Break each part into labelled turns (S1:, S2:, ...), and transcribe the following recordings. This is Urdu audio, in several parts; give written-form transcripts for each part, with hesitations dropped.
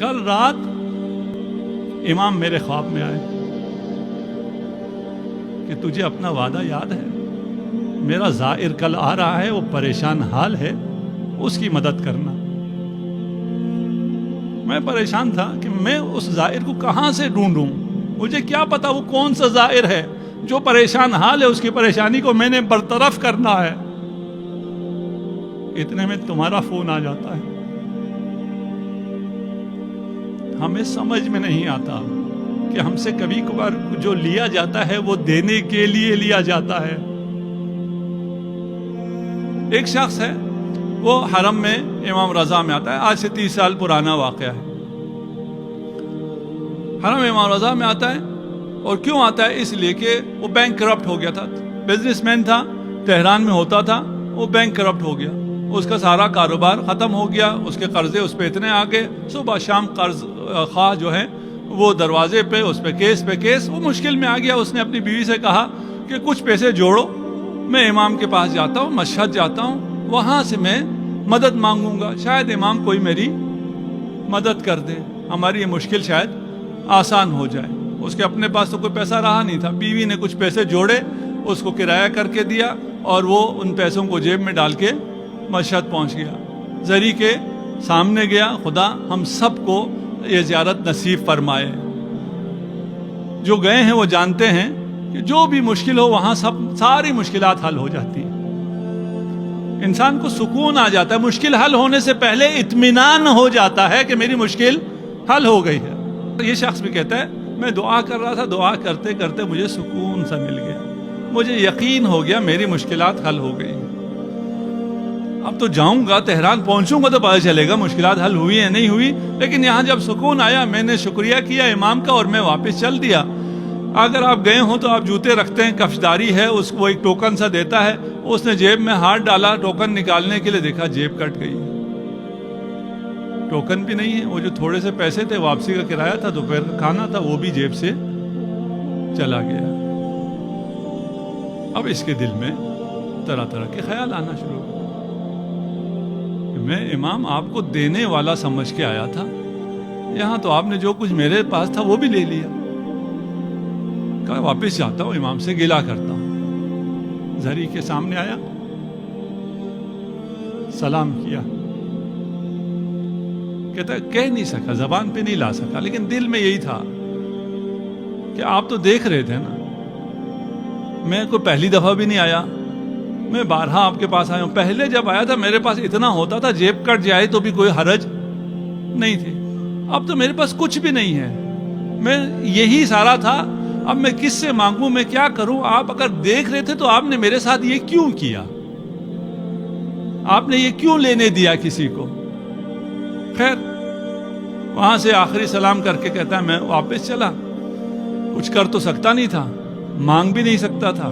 S1: کل رات امام میرے خواب میں آئے کہ تجھے اپنا وعدہ یاد ہے؟ میرا زائر کل آ رہا ہے، وہ پریشان حال ہے، اس کی مدد کرنا۔ میں پریشان تھا کہ میں اس زائر کو کہاں سے ڈھونڈوں، مجھے کیا پتا وہ کون سا زائر ہے جو پریشان حال ہے، اس کی پریشانی کو میں نے برطرف کرنا ہے۔ اتنے میں تمہارا فون آ جاتا ہے۔ ہمیں سمجھ میں نہیں آتا کہ ہم سے کبھی کبھار جو لیا جاتا ہے وہ دینے کے لیے لیا جاتا ہے۔ ایک شخص ہے، وہ حرم میں امام رضا میں آتا ہے، آج سے 30 سال پرانا واقعہ ہے۔ حرم امام رضا میں آتا ہے، اور کیوں آتا ہے؟ اس لیے کہ وہ بینک کرپٹ ہو گیا تھا، بزنس مین تھا، تہران میں ہوتا تھا، وہ بینک کرپٹ ہو گیا، اس کا سارا کاروبار ختم ہو گیا، اس کے قرضے اس پہ اتنے آ گئے، صبح شام قرض خواہ جو ہے وہ دروازے پہ، اس پہ کیس، وہ مشکل میں آ گیا۔ اس نے اپنی بیوی سے کہا کہ کچھ پیسے جوڑو، میں امام کے پاس جاتا ہوں، مشہد جاتا ہوں، وہاں سے میں مدد مانگوں گا، شاید امام کوئی میری مدد کر دے، ہماری یہ مشکل شاید آسان ہو جائے۔ اس کے اپنے پاس تو کوئی پیسہ رہا نہیں تھا، بیوی نے کچھ پیسے جوڑے، اس کو کرایہ کر کے دیا، اور وہ ان پیسوں کو جیب میں ڈال کے مشہد پہنچ گیا۔ زری کے سامنے گیا، خدا ہم سب کو یہ زیارت نصیب فرمائے۔ جو گئے ہیں وہ جانتے ہیں کہ جو بھی مشکل ہو وہاں ساری مشکلات حل ہو جاتی ہیں، انسان کو سکون آ جاتا ہے، مشکل حل ہونے سے پہلے اطمینان ہو جاتا ہے کہ میری مشکل حل ہو گئی ہے۔ یہ شخص بھی کہتا ہے میں دعا کر رہا تھا، دعا کرتے کرتے مجھے سکون سا مل گیا، مجھے یقین ہو گیا میری مشکلات حل ہو گئی۔ اب تو جاؤں گا، تہران پہنچوں گا تو پتہ چلے گا مشکلات حل ہوئی ہیں نہیں ہوئی، لیکن یہاں جب سکون آیا میں نے شکریہ کیا امام کا اور میں واپس چل دیا۔ اگر آپ گئے ہوں تو آپ جوتے رکھتے ہیں، کفشداری ہے، اس کو ایک ٹوکن سا دیتا ہے، اس نے جیب میں ہاتھ ڈالا ٹوکن نکالنے کے لیے، دیکھا جیب کٹ گئی، ٹوکن بھی نہیں ہے، وہ جو تھوڑے سے پیسے تھے واپسی کا کرایہ تھا، دوپہر کا کھانا تھا، وہ بھی جیب سے چلا گیا۔ اب اس کے دل میں طرح طرح کے خیال آنا شروع ہو، میں امام آپ کو دینے والا سمجھ کے آیا تھا، یہاں تو آپ نے جو کچھ میرے پاس تھا وہ بھی لے لیا۔ کہا واپس جاتا ہوں، امام سے گلہ کرتا ہوں۔ زری کے سامنے آیا، سلام کیا، کہتا ہے کہہ نہیں سکا، زبان پہ نہیں لا سکا، لیکن دل میں یہی تھا کہ آپ تو دیکھ رہے تھے نا، میں کوئی پہلی دفعہ بھی نہیں آیا، میں بارہا آپ کے پاس آیا ہوں، پہلے جب آیا تھا میرے پاس اتنا ہوتا تھا، جیب کٹ جائے تو بھی کوئی حرج نہیں تھی، اب تو میرے پاس کچھ بھی نہیں ہے، میں یہی سارا تھا، اب میں کس سے مانگوں، میں کیا کروں؟ آپ اگر دیکھ رہے تھے تو آپ نے میرے ساتھ یہ کیوں کیا؟ آپ نے یہ کیوں لینے دیا کسی کو؟ خیر وہاں سے آخری سلام کر کے کہتا ہے میں واپس چلا، کچھ کر تو سکتا نہیں تھا، مانگ بھی نہیں سکتا تھا،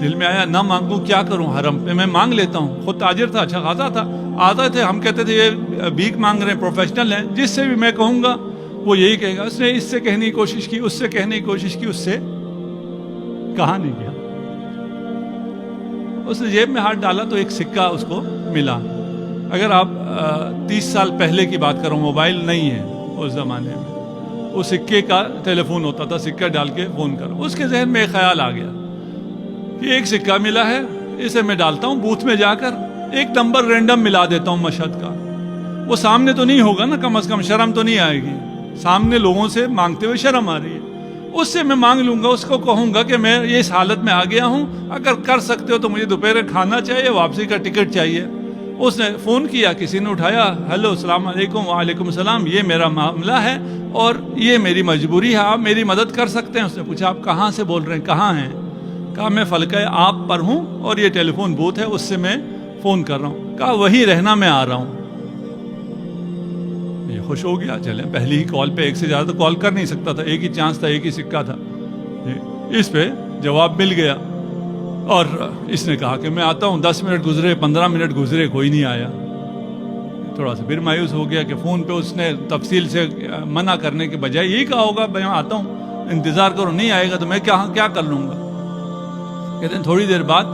S1: دل میں آیا نہ مانگوں کیا کروں، حرم پہ میں مانگ لیتا ہوں، خود تاجر تھا، اچھا خاصا تھا، آتے تھے، ہم کہتے تھے یہ بھیک مانگ رہے ہیں، پروفیشنل ہیں، جس سے بھی میں کہوں گا وہ یہی کہے گا۔ اس نے اس سے کہنے کی کوشش کی، اس سے کہنے کی کوشش کی، اس سے کہا نہیں گیا۔ اس نے جیب میں ہاتھ ڈالا تو ایک سکہ اس کو ملا۔ اگر آپ 30 سال پہلے کی بات کرو، موبائل نہیں ہے اس زمانے میں، وہ سکے کا ٹیلی فون ہوتا تھا، سکہ ڈال کے فون کرو۔ اس کے ذہن میں ایک خیال آ گیا کہ ایک سکہ ملا ہے، اسے میں ڈالتا ہوں بوتھ میں جا کر، ایک نمبر رینڈم ملا دیتا ہوں مشہد کا، وہ سامنے تو نہیں ہوگا نا، کم از کم شرم تو نہیں آئے گی، سامنے لوگوں سے مانگتے ہوئے شرم آ رہی ہے، اس سے میں مانگ لوں گا، اس کو کہوں گا کہ میں اس حالت میں آ گیا ہوں، اگر کر سکتے ہو تو مجھے دوپہر کھانا چاہیے، واپسی کا ٹکٹ چاہیے۔ اس نے فون کیا، کسی نے اٹھایا، ہیلو السلام علیکم، وعلیکم السلام، یہ میرا معاملہ ہے اور یہ میری مجبوری ہے، آپ میری مدد کر سکتے ہیں؟ اس نے پوچھا آپ کہاں سے بول رہے ہیں، کہاں ہیں؟ کہا میں فلکہ آپ پر ہوں اور یہ ٹیلی فون بوتھ ہے، اس سے میں فون کر رہا ہوں۔ کہا وہی رہنا، میں آ رہا ہوں۔ یہ خوش ہو گیا، چلیں پہلی ہی کال پہ ایک سے زیادہ تو کال کر نہیں سکتا تھا، ایک ہی چانس تھا، ایک ہی سکہ تھا، اس پہ جواب مل گیا۔ اور اس نے کہا کہ میں آتا ہوں، 10 منٹ گزرے، 15 منٹ گزرے، کوئی نہیں آیا۔ تھوڑا سا پھر مایوس ہو گیا کہ فون پہ اس نے تفصیل سے منع کرنے کے بجائے یہی کہا ہوگا میں آتا ہوں، انتظار کرو، نہیں آئے گا تو میں کیا کر لوں گا۔ کہتے ہیں تھوڑی دیر بعد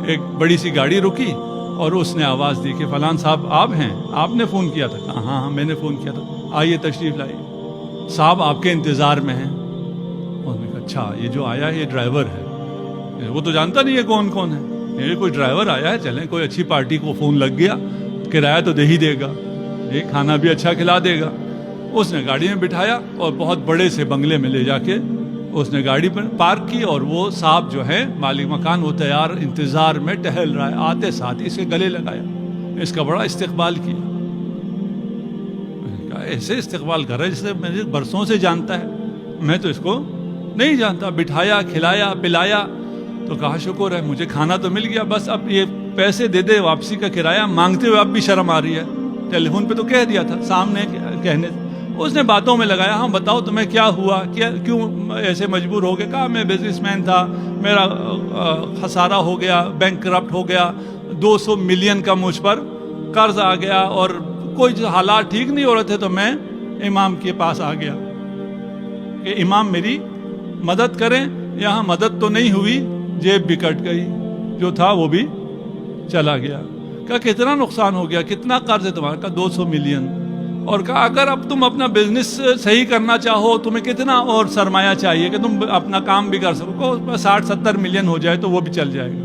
S1: ایک بڑی سی گاڑی رکی اور اس نے آواز دی کہ فلان صاحب آپ ہیں، آپ نے فون کیا تھا؟ کہا ہاں میں نے فون کیا تھا۔ آئیے تشریف لائیے، صاحب آپ کے انتظار میں ہیں۔ اور میں کہا اچھا یہ جو آیا ہے یہ ڈرائیور ہے، وہ تو جانتا نہیں ہے کون کون ہے، یہ کوئی ڈرائیور آیا ہے، چلیں کوئی اچھی پارٹی کو فون لگ گیا، کرایہ تو دے ہی دے گا، یہ کھانا بھی اچھا کھلا دے گا۔ اس نے گاڑی میں بٹھایا اور بہت بڑے سے بنگلے میں لے جا کے اس نے گاڑی پر پارک کی، اور وہ صاحب جو ہے مالک مکان وہ تیار انتظار میں ٹہل رہا ہے، آتے ساتھ اس کے گلے لگایا، اس کا بڑا استقبال کیا۔ میں نے کہا ایسے استقبال کر رہا ہے جسے مجھے برسوں سے جانتا ہے، میں تو اس کو نہیں جانتا۔ بٹھایا، کھلایا، پلایا، تو کہا شکر ہے مجھے کھانا تو مل گیا، بس اب یہ پیسے دے دے، واپسی کا کرایہ مانگتے ہوئے اب بھی شرم آ رہی ہے، ٹیلی فون پہ تو کہہ دیا تھا، سامنے کہنے اس نے باتوں میں لگایا، ہاں بتاؤ تمہیں کیا ہوا، کیوں ایسے مجبور ہو گئے؟ کہا میں بزنس مین تھا، میرا خسارہ ہو گیا، بینک کرپٹ ہو گیا، 200 ملین کا مجھ پر قرض آ گیا، اور کوئی حالات ٹھیک نہیں ہو رہے تھے، تو میں امام کے پاس آ گیا کہ امام میری مدد کریں۔ یہاں مدد تو نہیں ہوئی، جیب بھی کٹ گئی، جو تھا وہ بھی چلا گیا۔ کہا کتنا نقصان ہو گیا، کتنا قرض ہے تمہارا؟ کہا 200 ملین۔ اور کہا اگر اب تم اپنا بزنس صحیح کرنا چاہو تمہیں کتنا اور سرمایہ چاہیے کہ تم اپنا کام بھی کر سکو؟ 60-70 ملین ہو جائے تو وہ بھی چل جائے گا۔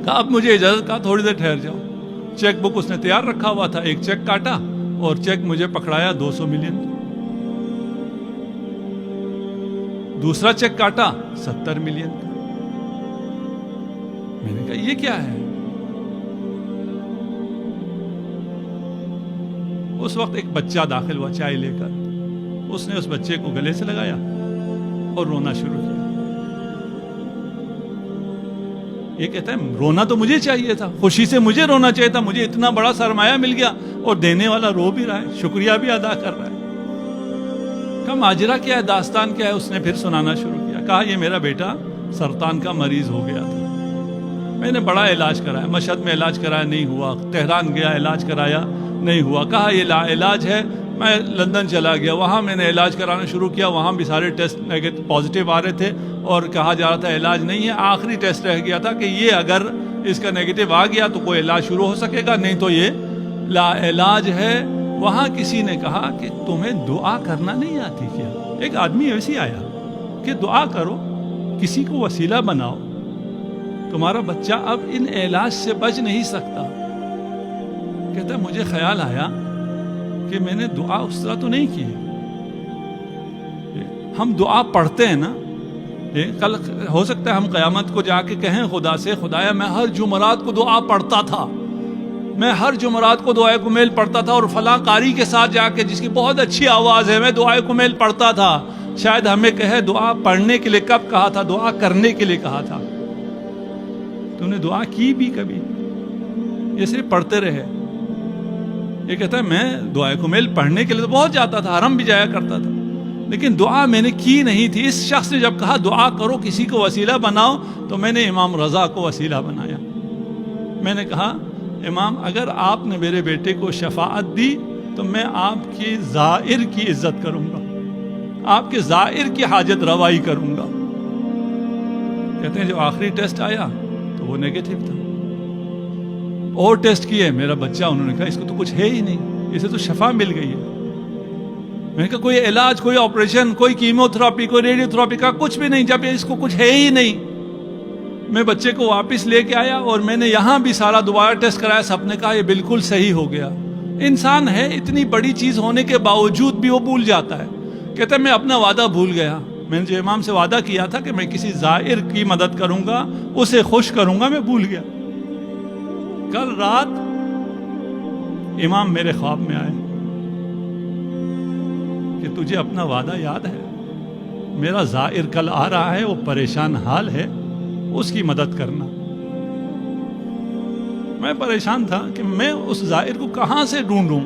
S1: کہا اب مجھے اجازت، کہا تھوڑی دیر ٹھہر جاؤ۔ چیک بک اس نے تیار رکھا ہوا تھا، ایک چیک کاٹا اور چیک مجھے پکڑایا 200 ملین۔ دوسرا چیک کاٹا 70 ملین کا۔ میں نے کہا یہ کیا ہے؟ اس وقت ایک بچہ داخل ہوا چائے لے کر، اس نے اس بچے کو گلے سے لگایا اور رونا شروع کیا۔ یہ کہتا ہے رونا تو مجھے چاہیے تھا، خوشی سے مجھے رونا چاہیے تھا، مجھے اتنا بڑا سرمایہ مل گیا اور دینے والا رو بھی رہا ہے، شکریہ بھی ادا کر رہا ہے۔ کہا ماجرا کیا ہے، داستان کیا ہے؟ اس نے پھر سنانا شروع کیا۔ کہا یہ میرا بیٹا سرطان کا مریض ہو گیا تھا، میں نے بڑا علاج کرایا، مشہد میں علاج کرایا نہیں ہوا، تہران گیا علاج کرایا نہیں ہوا، کہا یہ لا علاج ہے، میں لندن چلا گیا، وہاں میں نے علاج کرانا شروع کیا، وہاں بھی سارے ٹیسٹ پازیٹیو آ رہے تھے اور کہا جا رہا تھا علاج نہیں ہے۔ آخری ٹیسٹ رہ گیا تھا کہ یہ اگر اس کا نیگیٹو آ گیا تو کوئی علاج شروع ہو سکے گا، نہیں تو یہ لا علاج ہے۔ وہاں کسی نے کہا کہ تمہیں دعا کرنا نہیں آتی کیا؟ ایک آدمی ایسی آیا کہ دعا کرو، کسی کو وسیلہ بناؤ، تمہارا بچہ اب ان علاج سے بچ نہیں سکتا۔ کہتا ہے مجھے خیال آیا کہ میں نے دعا اس طرح تو نہیں کی۔ ہم دعا پڑھتے ہیں نا، کل ہو سکتا ہے ہم قیامت کو جا کے کہیں خدا سے، خدایا میں ہر جمعرات کو دعا پڑھتا تھا، میں ہر جمعرات کو دعائے کمیل پڑھتا تھا، اور فلاں قاری کے ساتھ جا کے جس کی بہت اچھی آواز ہے میں دعائے کمیل پڑھتا تھا۔ شاید ہمیں کہے دعا پڑھنے کے لیے کب کہا تھا، دعا کرنے کے لیے کہا تھا۔ تم نے دعا کی بھی کبھی؟ یہ صرف پڑھتے رہے۔ یہ کہتا ہے میں دعائے کمیل پڑھنے کے لیے تو بہت جاتا تھا، حرم بھی جایا کرتا تھا، لیکن دعا میں نے کی نہیں تھی۔ اس شخص نے جب کہا دعا کرو، کسی کو وسیلہ بناؤ، تو میں نے امام رضا کو وسیلہ بنایا۔ میں نے کہا امام اگر آپ نے میرے بیٹے کو شفاعت دی تو میں آپ کی زائر کی عزت کروں گا، آپ کے زائر کی حاجت روائی کروں گا۔ کہتے ہیں جو آخری ٹیسٹ آیا تو وہ نیگیٹو تھا، اور ٹیسٹ کیے، میرا بچہ، انہوں نے کہا اس کو تو کچھ ہے ہی نہیں، اسے تو شفا مل گئی ہے۔ میں نے کہا کوئی علاج، کوئی آپریشن، کوئی کیمو تھراپی، کوئی ریڈیو تھراپی کا کچھ بھی نہیں، جب اس کو کچھ ہے ہی نہیں۔ میں بچے کو واپس لے کے آیا اور میں نے یہاں بھی سارا دوبارہ ٹیسٹ کرایا، سب نے کہا یہ بالکل صحیح ہو گیا۔ انسان ہے، اتنی بڑی چیز ہونے کے باوجود بھی وہ بھول جاتا ہے۔ کہتا ہے میں اپنا وعدہ بھول گیا، میں نے جو امام سے وعدہ کیا تھا کہ میں کسی زائر کی مدد کروں گا، اسے خوش کروں گا، میں بھول گیا۔ کل رات امام میرے خواب میں آئے کہ تجھے اپنا وعدہ یاد ہے، میرا زائر کل آ رہا ہے، وہ پریشان حال ہے، اس کی مدد کرنا۔ میں پریشان تھا کہ میں اس زائر کو کہاں سے ڈھونڈوں،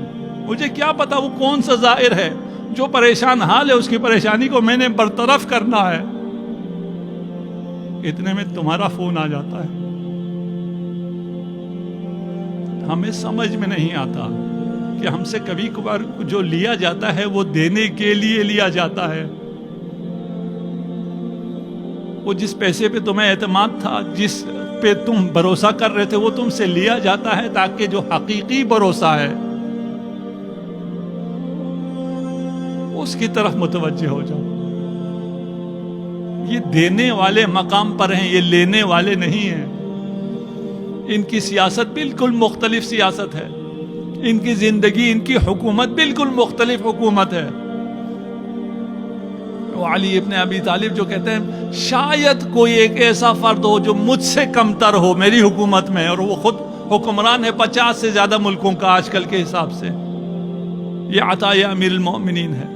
S1: مجھے کیا پتا وہ کون سا زائر ہے جو پریشان حال ہے، اس کی پریشانی کو میں نے برطرف کرنا ہے۔ اتنے میں تمہارا فون آ جاتا ہے۔ ہمیں سمجھ میں نہیں آتا کہ ہم سے کبھی کبھار جو لیا جاتا ہے وہ دینے کے لیے لیا جاتا ہے۔ وہ جس پیسے پہ تمہیں اعتماد تھا، جس پہ تم بھروسہ کر رہے تھے، وہ تم سے لیا جاتا ہے تاکہ جو حقیقی بھروسہ ہے اس کی طرف متوجہ ہو جاؤ. یہ دینے والے مقام پر ہیں, یہ لینے والے نہیں ہیں. ان کی سیاست بالکل مختلف سیاست ہے, ان کی زندگی, ان کی حکومت بالکل مختلف حکومت ہے. وہ علی ابن ابی طالب جو کہتے ہیں شاید کوئی ایک ایسا فرد ہو جو مجھ سے کمتر ہو میری حکومت میں, اور وہ خود حکمران ہے 50 سے زیادہ ملکوں کا آج کل کے حساب سے. یہ عطا امیر المومنین ہے.